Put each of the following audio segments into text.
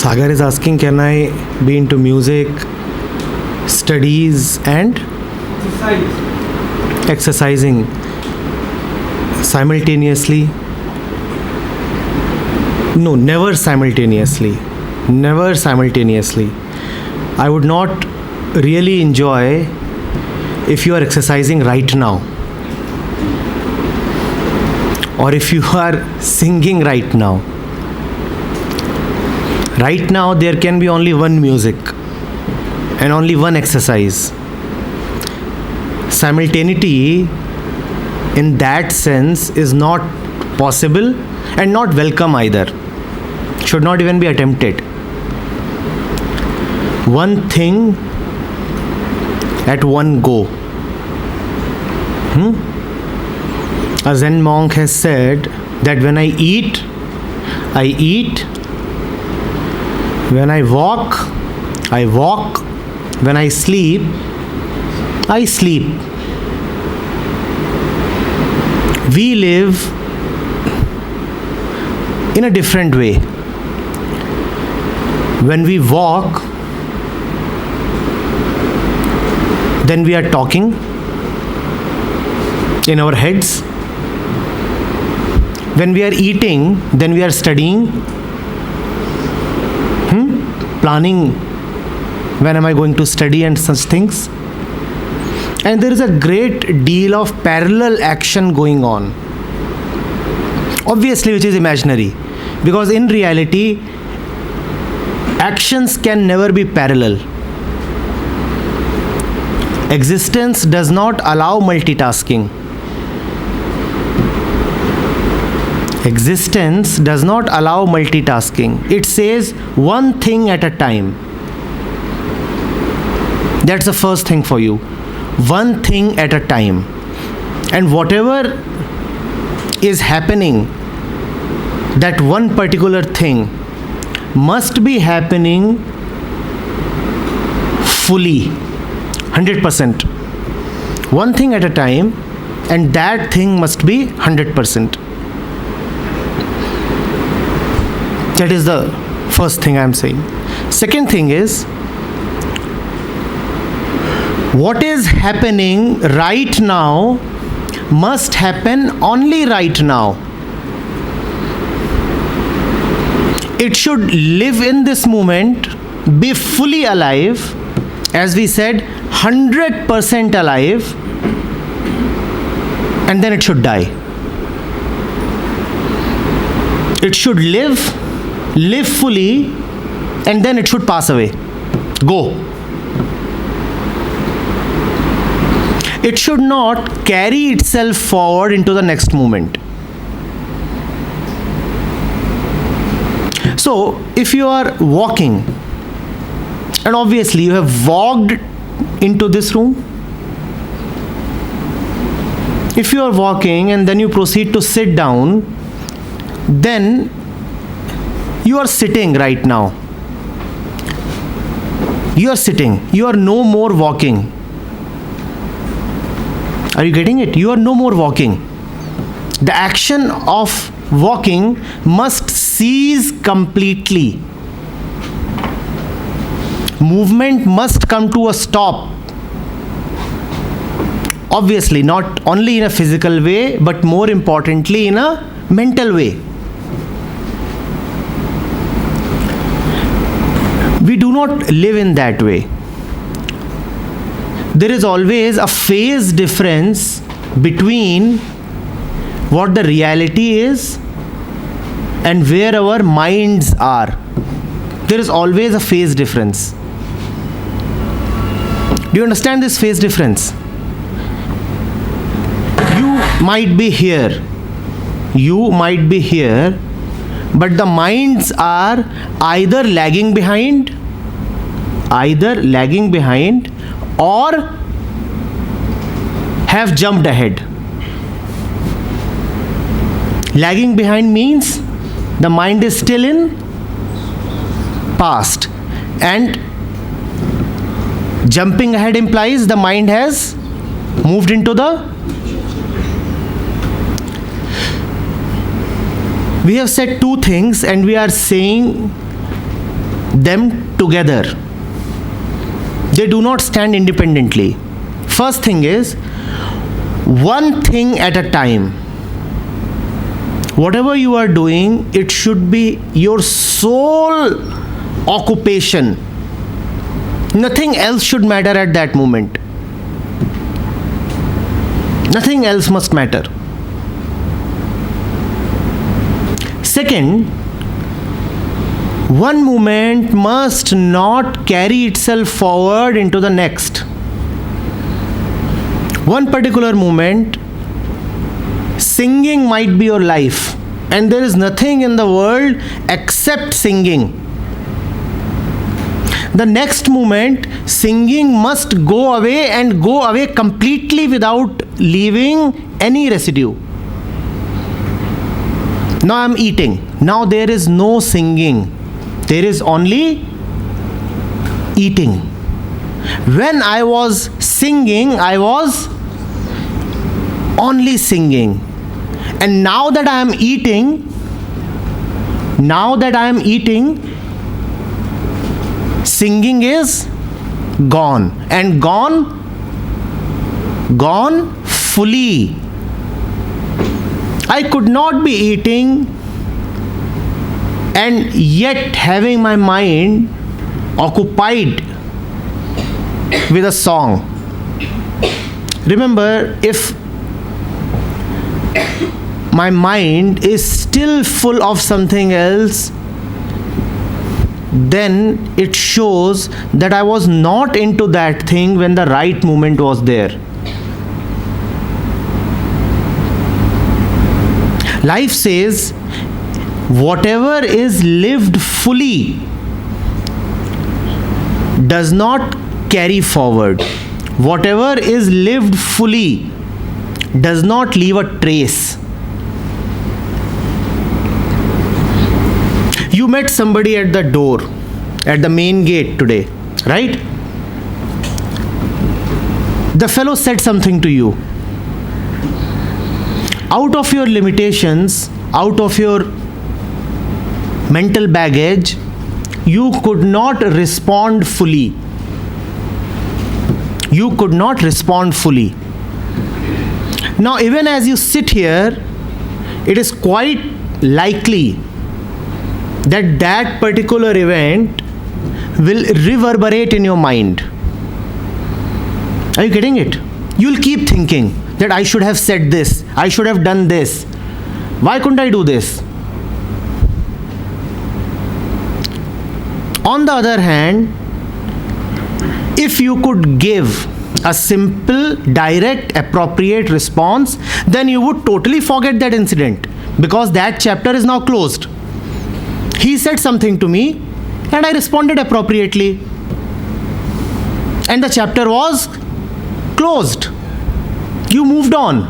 Sagar is asking, can I be into music, studies and exercising simultaneously? No, never simultaneously. Never simultaneously. I would not really enjoy if you are exercising right now, or if you are singing right now. Right now there can be only one music and only one exercise. Simultaneity in that sense is not possible and not welcome either. Should not even be attempted. One thing at one go. A Zen monk has said that when I eat, I eat. When I walk, I walk. When I sleep, I sleep. We live in a different way. When we walk, then we are talking in our heads. When we are eating, then we are studying, planning when am I going to study and such things. And there is a great deal of parallel action going on, obviously, which is imaginary, because in reality actions can never be parallel. Existence does not allow multitasking. Existence does not allow multitasking. It says one thing at a time. That's the first thing for you. One thing at a time. And whatever is happening, that one particular thing must be happening fully, 100%. One thing at a time, and that thing must be 100%. That is the first thing I am saying. Second thing is, what is happening right now must happen only right now. It should live in this moment, be fully alive, as we said, 100% alive, and then it should die. It should live fully, and then it should pass away. Go. It should not carry itself forward into the next moment. So, if you are walking, and obviously you have walked into this room, if you are walking and then you proceed to sit down, then you are sitting right now. You are sitting. You are no more walking. Are you getting it? You are no more walking. The action of walking must cease completely. Movement must come to a stop. Obviously, not only in a physical way, but more importantly in a mental way. We do not live in that way. There is always a phase difference between what the reality is and where our minds are. There is always a phase difference. Do you understand this phase difference? You might be here. You might be here, but the minds are either lagging behind or have jumped ahead. Lagging behind means the mind is still in past, and jumping ahead implies the mind has moved into the. We have said two things, and we are saying them together. They do not stand independently. First thing is, one thing at a time. Whatever you are doing, it should be your sole occupation. Nothing else should matter at that moment. Nothing else must matter. Second, one movement must not carry itself forward into the next. One particular movement, singing might be your life, and there is nothing in the world except singing. The next moment, singing must go away and go away completely without leaving any residue. Now I am eating. Now there is no singing. There is only eating. When I was singing, I was only singing. And now that I am eating, singing is gone. And gone fully. I could not be eating and yet having my mind occupied with a song. Remember, if my mind is still full of something else, then it shows that I was not into that thing when the right moment was there. Life says, whatever is lived fully does not carry forward. Whatever is lived fully does not leave a trace. You met somebody at the door, at the main gate today, right? The fellow said something to you. Out of your limitations, out of your mental baggage, you could not respond fully. You could not respond fully. Now, even as you sit here, it is quite likely that that particular event will reverberate in your mind. Are you getting it? You'll keep thinking that I should have said this, I should have done this. Why couldn't I do this? On the other hand, if you could give a simple, direct, appropriate response, then you would totally forget that incident, because that chapter is now closed. He said something to me and I responded appropriately, and the chapter was closed. You moved on.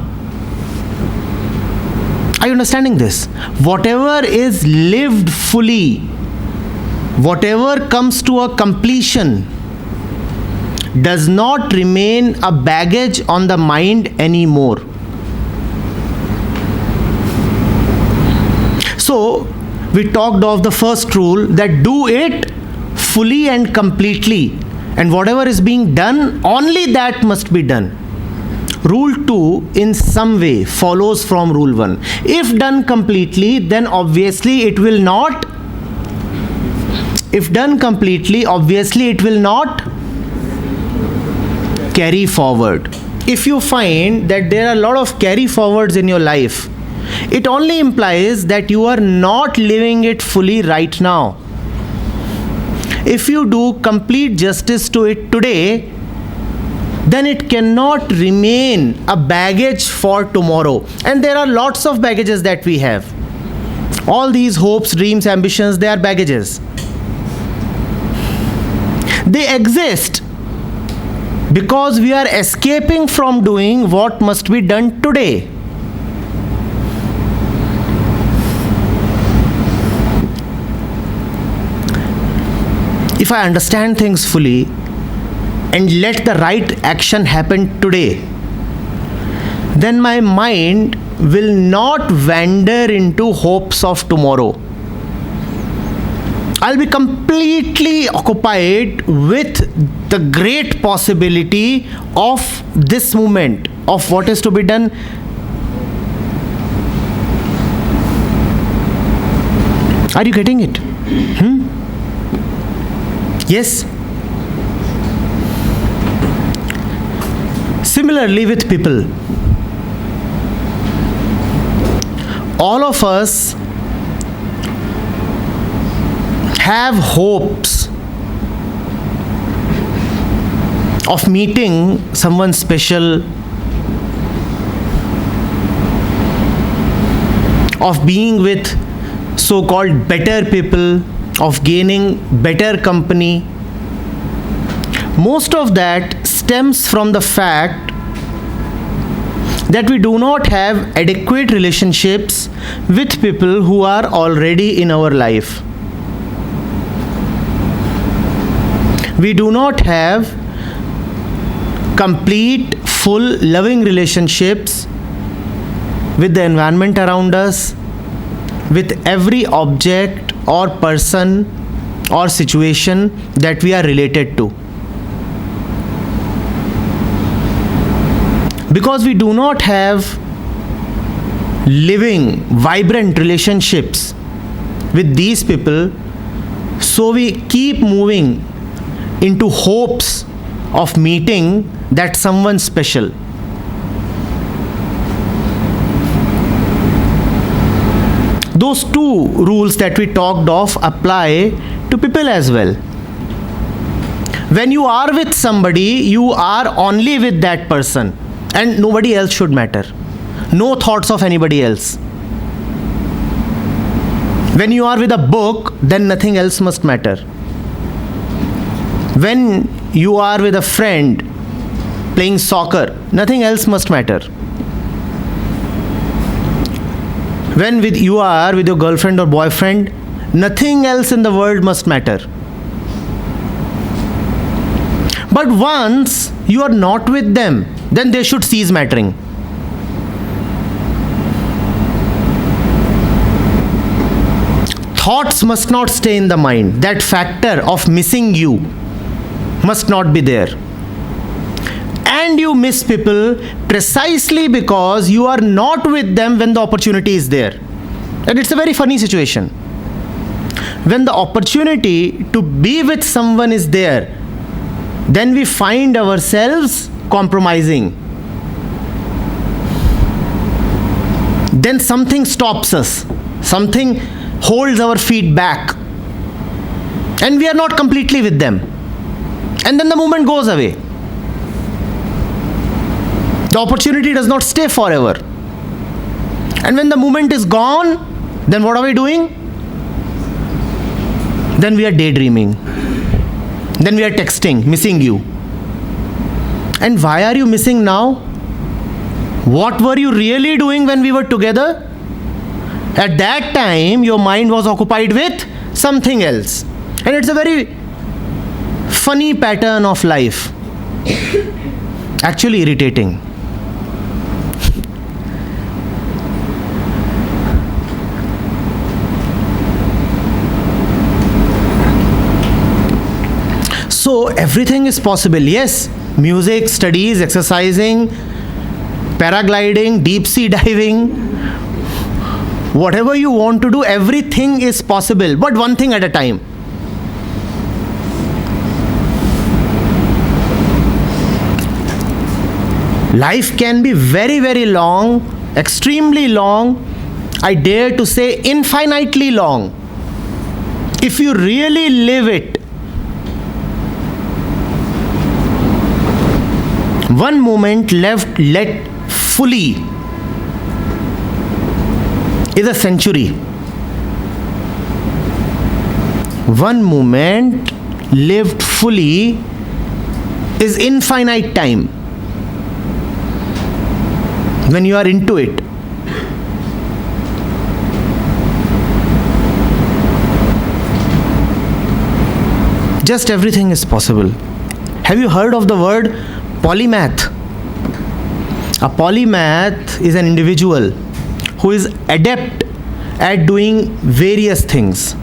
Are you understanding this? Whatever is lived fully, whatever comes to a completion, does not remain a baggage on the mind anymore. So, we talked of the first rule, that do it fully and completely, and whatever is being done, only that must be done. Rule 2 in some way follows from rule 1. If done completely, then obviously it will not. If done completely, obviously it will not carry forward. If you find that there are a lot of carry forwards in your life, it only implies that you are not living it fully right now. If you do complete justice to it today, then it cannot remain a baggage for tomorrow. And there are lots of baggages that we have. All these hopes, dreams, ambitions, they are baggages. They exist because we are escaping from doing what must be done today. If I understand things fully and let the right action happen today, then my mind will not wander into hopes of tomorrow. I'll be completely occupied with the great possibility of this moment, of what is to be done. Are you getting it? Yes. Similarly with people, all of us have hopes of meeting someone special, of being with so-called better people, of gaining better company. Most of that stems from the fact that we do not have adequate relationships with people who are already in our life. We do not have complete, full, loving relationships with the environment around us, with every object or person or situation that we are related to. Because we do not have living, vibrant relationships with these people, so we keep moving into hopes of meeting that someone special. Those two rules that we talked of apply to people as well. When you are with somebody, you are only with that person, and nobody else should matter. No thoughts of anybody else. When you are with a book, then nothing else must matter. When you are with a friend playing soccer, nothing else must matter. When you are with your girlfriend or boyfriend, nothing else in the world must matter. But once you are not with them, then they should cease mattering. Thoughts must not stay in the mind. That factor of missing you must not be there. And you miss people precisely because you are not with them when the opportunity is there. And it's a very funny situation. When the opportunity to be with someone is there, then we find ourselves compromising. Then something stops us. Something holds our feet back. And we are not completely with them. And then the moment goes away. The opportunity does not stay forever. And when the moment is gone, then what are we doing? Then we are daydreaming. Then we are texting, missing you. And why are you missing now? What were you really doing when we were together? At that time, your mind was occupied with something else. And it's a very funny pattern of life. Actually irritating. So everything is possible. Yes, music, studies, exercising, paragliding, deep sea diving, whatever you want to do, everything is possible, but one thing at a time. Life can be very, very long, extremely long, I dare to say infinitely long, if you really live it. One moment left let fully is a century. One moment lived fully is infinite time. When you are into it. Just everything is possible. Have you heard of the word polymath? A polymath is an individual who is adept at doing various things.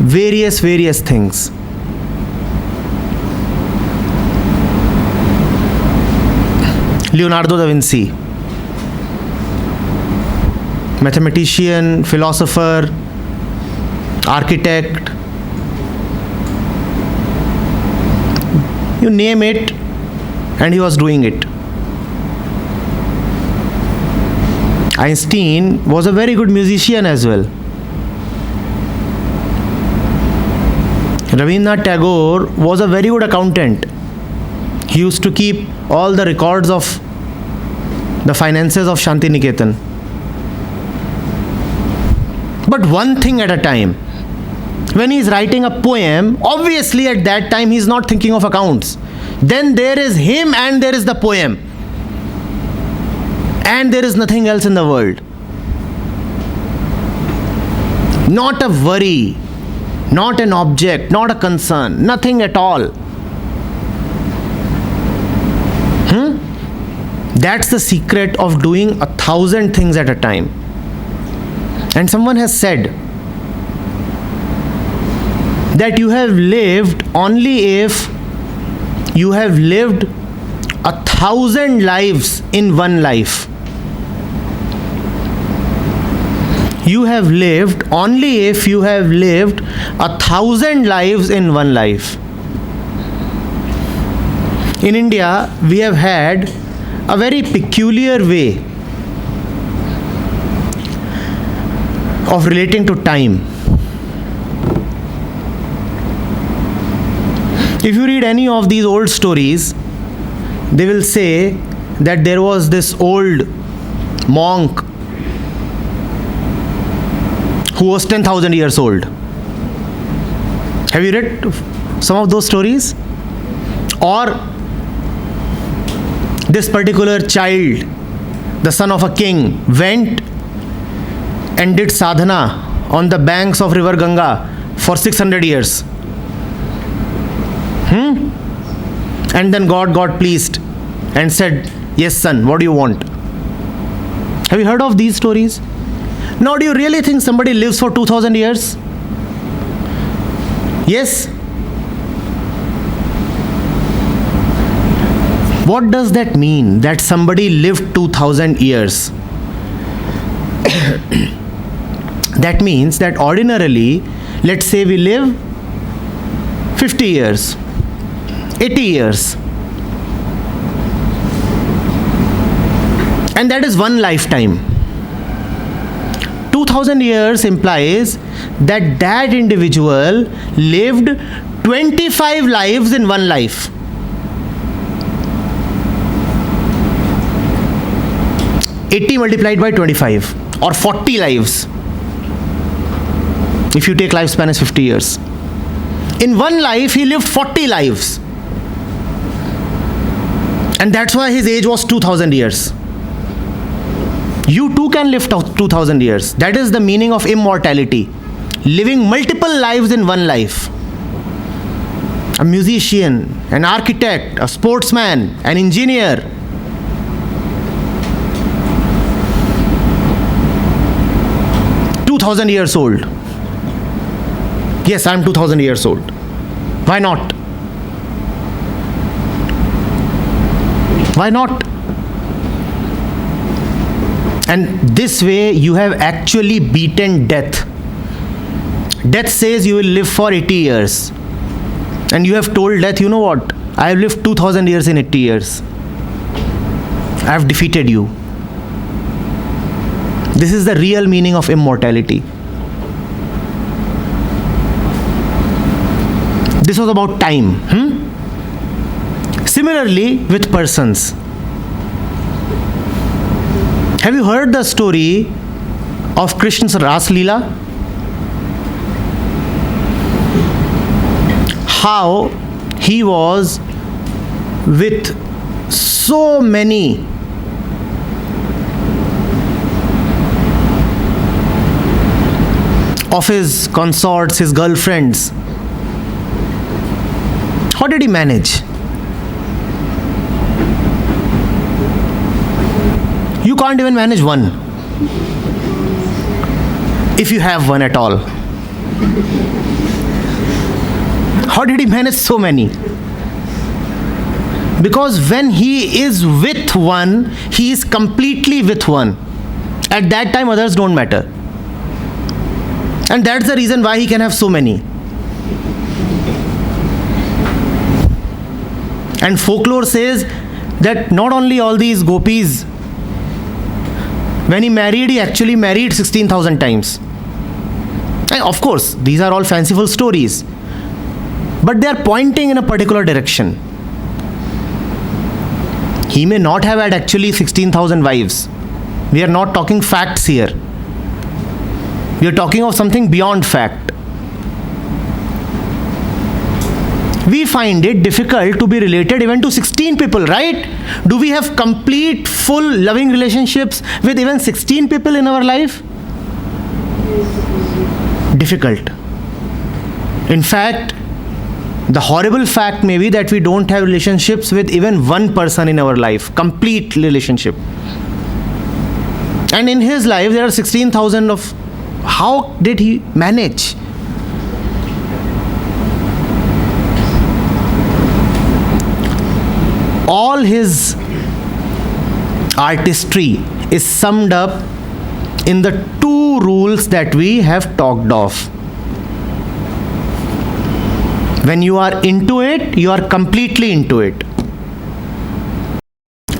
various things. Leonardo da Vinci, mathematician, philosopher, architect, you name it, and he was doing it. Einstein was a very good musician as well. Rabindranath Tagore was a very good accountant. He used to keep all the records of the finances of Shantiniketan. But one thing at a time. When he is writing a poem, obviously at that time he is not thinking of accounts. Then there is him and there is the poem. And there is nothing else in the world. Not a worry, not an object, not a concern, nothing at all. That's the secret of doing 1,000 things at a time. And someone has said that you have lived only if you have lived 1,000 lives in one life. You have lived only if you have lived 1,000 lives in one life. In India, we have had a very peculiar way of relating to time. If you read any of these old stories, they will say that there was this old monk who was 10,000 years old. Have you read some of those stories? Or this particular child, the son of a king, went and did sadhana on the banks of river Ganga for 600 years. And then God got pleased and said, yes son, what do you want? Have you heard of these stories? Now do you really think somebody lives for 2,000 years? Yes? What does that mean, that somebody lived 2,000 years? That means that ordinarily, let's say we live 50 years, 80 years. And that is one lifetime. 2,000 years implies that that individual lived 25 lives in one life. 80 multiplied by 25 or 40 lives. If you take lifespan as 50 years. In one life, he lived 40 lives. And that's why his age was 2,000 years. You too can live 2,000 years. That is the meaning of immortality. Living multiple lives in one life. A musician, an architect, a sportsman, an engineer. Years old. Yes, I am 2,000 years old. Why not? Why not? And this way you have actually beaten death. Death says you will live for 80 years. And you have told death, you know what? I have lived 2,000 years in 80 years. I have defeated you. This is the real meaning of immortality. This was about time. Similarly, with persons. Have you heard the story of Krishna's Ras Leela? How he was with so many of his consorts, his girlfriends. How did he manage? You can't even manage one. If you have one at all. How did he manage so many? Because when he is with one, he is completely with one. At that time, others don't matter. And that's the reason why he can have so many. And folklore says that not only all these gopis, when he married, he actually married 16,000 times. And of course, these are all fanciful stories. But they are pointing in a particular direction. He may not have had actually 16,000 wives. We are not talking facts here. We are talking of something beyond fact. We find it difficult to be related even to 16 people, right? Do we have complete, full, loving relationships with even 16 people in our life? Difficult. In fact, the horrible fact may be that we don't have relationships with even one person in our life, complete relationship. And in his life, there are 16,000 of. How did he manage? All his artistry is summed up in the two rules that we have talked of. When you are into it, you are completely into it.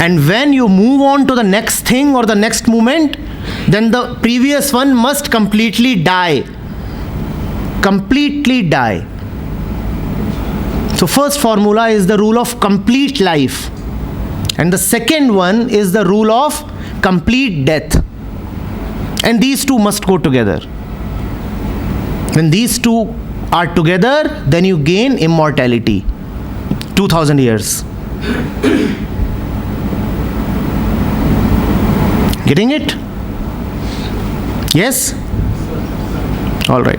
And when you move on to the next thing or the next moment, then the previous one must completely die. Completely die. So first formula is the rule of complete life. And the second one is the rule of complete death. And these two must go together. When these two are together, then you gain immortality. 2000 years. Getting it? Yes? All right.